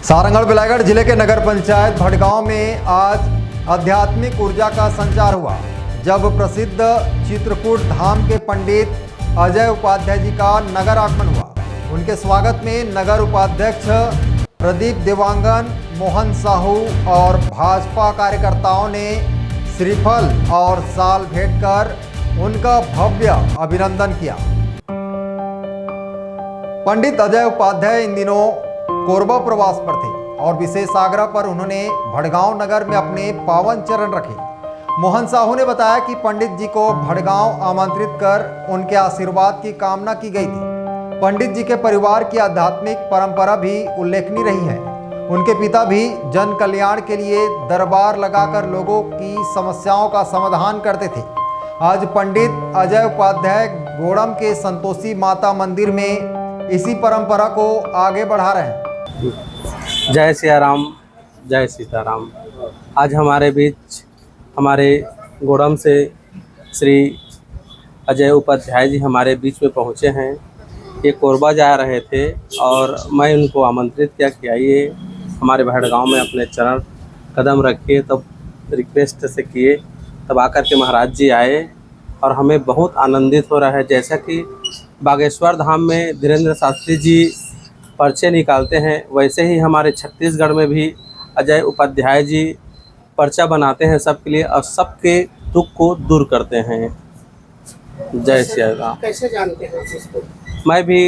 सारंगढ़ बिलाईगढ़ जिले के नगर पंचायत भड़गांव में आज आध्यात्मिक ऊर्जा का संचार हुआ, जब प्रसिद्ध चित्रकूट धाम के पंडित अजय उपाध्याय जी का नगर आगमन हुआ। उनके स्वागत में नगर उपाध्यक्ष प्रदीप देवांगन, मोहन साहू और भाजपा कार्यकर्ताओं ने श्रीफल और साल भेंट कर उनका भव्य अभिनंदन किया। पंडित अजय उपाध्याय इन दिनों कोरबा प्रवास पर थे और विशेष आग्रह पर उन्होंने भड़गांव नगर में अपने पावन चरण रखे। मोहन साहू ने बताया कि पंडित जी को भड़गांव आमंत्रित कर उनके आशीर्वाद की कामना की गई थी। पंडित जी के परिवार की आध्यात्मिक परंपरा भी उल्लेखनीय रही है। उनके पिता भी जन कल्याण के लिए दरबार लगाकर लोगों की समस्याओं का समाधान करते थे। आज पंडित अजय उपाध्याय गोड़म के संतोषी माता मंदिर में इसी परंपरा को आगे बढ़ा रहे हैं। जय सिया राम, जय सीताराम। आज हमारे बीच हमारे गोड़म से श्री अजय उपाध्याय जी हमारे बीच में पहुँचे हैं। ये कोरबा जा रहे थे और मैं उनको आमंत्रित किया कि आइए हमारे भड़गांव में अपने चरण कदम रखिए। तब रिक्वेस्ट से किए, तब आकर के महाराज जी आए और हमें बहुत आनंदित हो रहा है। जैसा कि बागेश्वर धाम में धीरेन्द्र शास्त्री जी पर्चे निकालते हैं, वैसे ही हमारे छत्तीसगढ़ में भी अजय उपाध्याय जी पर्चा बनाते हैं सबके लिए और सबके दुख को दूर करते हैं। जय सिया राम। कैसे जानते हैं इसको? मैं भी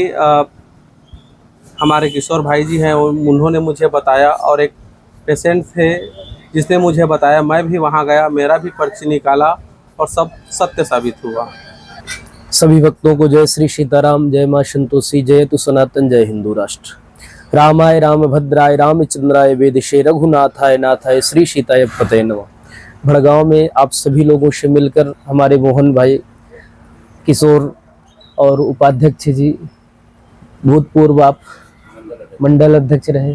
हमारे किशोर भाई जी हैं, उन्होंने मुझे बताया और एक पेशेंट थे जिसने मुझे बताया। मैं भी वहाँ गया, मेरा भी पर्ची निकाला और सब सत्य साबित हुआ। सभी भक्तों को जय श्री सीताराम, जय मां संतोषी, जय तु सनातन, जय हिंदू राष्ट्र। रामाय रामभद्राय रामचंद्राय वेदिशे रघुनाथाय नाथाय श्री सीताय पते नमः। भड़गांव में आप सभी लोगों से मिलकर हमारे मोहन भाई, किशोर और उपाध्यक्ष जी, भूतपूर्व आप मंडल अध्यक्ष रहे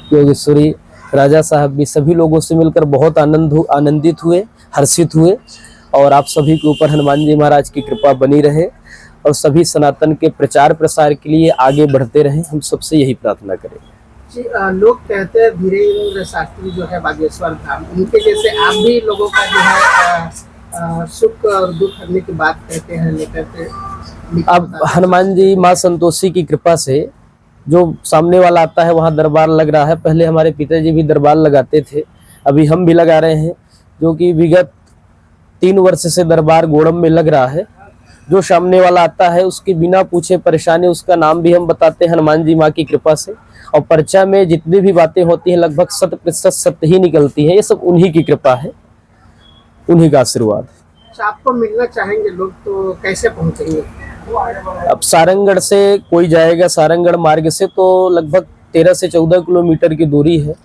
योगेश्वरी राजा साहब भी, सभी लोगों से मिलकर बहुत आनंदित हुए, हर्षित हुए। और आप सभी के ऊपर हनुमान जी महाराज की कृपा बनी रहे और सभी सनातन के प्रचार प्रसार के लिए आगे बढ़ते रहे, हम सबसे यही प्रार्थना करें। जी, लोग कहते हैं धीरेन्द्र शास्त्री जो है बागेश्वर धाम, उनके जैसे आप भी लोगों का जो है सुख और दुख करने की बात कहते हैं, नहीं कहते? अब हनुमान जी माँ संतोषी की कृपा से जो सामने वाला आता है वहाँ दरबार लग रहा है। पहले हमारे पिताजी भी दरबार लगाते थे, अभी हम भी लगा रहे हैं, जो कि विगत 3 वर्ष से दरबार गोड़म में लग रहा है। जो सामने वाला आता है उसके बिना पूछे परेशानी, उसका नाम भी हम बताते हैं हनुमान जी माँ की कृपा से। और पर्चा में जितनी भी बातें होती हैं लगभग 100% सत्य ही निकलती है। ये सब उन्हीं की कृपा है, उन्हीं का आशीर्वाद। आपको मिलना चाहेंगे लोग तो कैसे पहुंचेंगे? अब सारंगढ़ से कोई जाएगा, सारंगढ़ मार्ग से तो लगभग 13 से 14 किलोमीटर की दूरी है।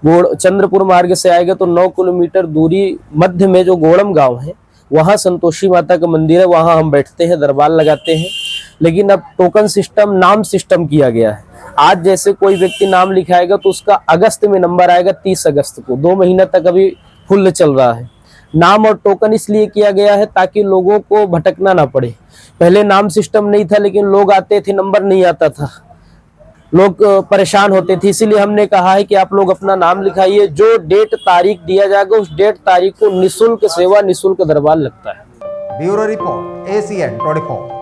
चंद्रपुर मार्ग से आएगा तो 9 किलोमीटर दूरी मध्य में जो गोड़म गांव है वहाँ संतोषी माता का मंदिर है, वहाँ हम बैठते हैं, दरबार लगाते हैं। लेकिन अब टोकन सिस्टम, नाम सिस्टम किया गया है। आज जैसे कोई व्यक्ति नाम लिखाएगा तो उसका अगस्त में नंबर आएगा, 30 अगस्त को। 2 महीना तक अभी फुल चल रहा है। नाम और टोकन इसलिए किया गया है ताकि लोगों को भटकना ना पड़े। पहले नाम सिस्टम नहीं था, लेकिन लोग आते थे, नंबर नहीं आता था, लोग परेशान होते थे। इसीलिए हमने कहा है कि आप लोग अपना नाम लिखाइए, जो डेट तारीख दिया जाएगा उस डेट तारीख को निःशुल्क सेवा, निःशुल्क दरबार लगता है। Bureau report ACN 24।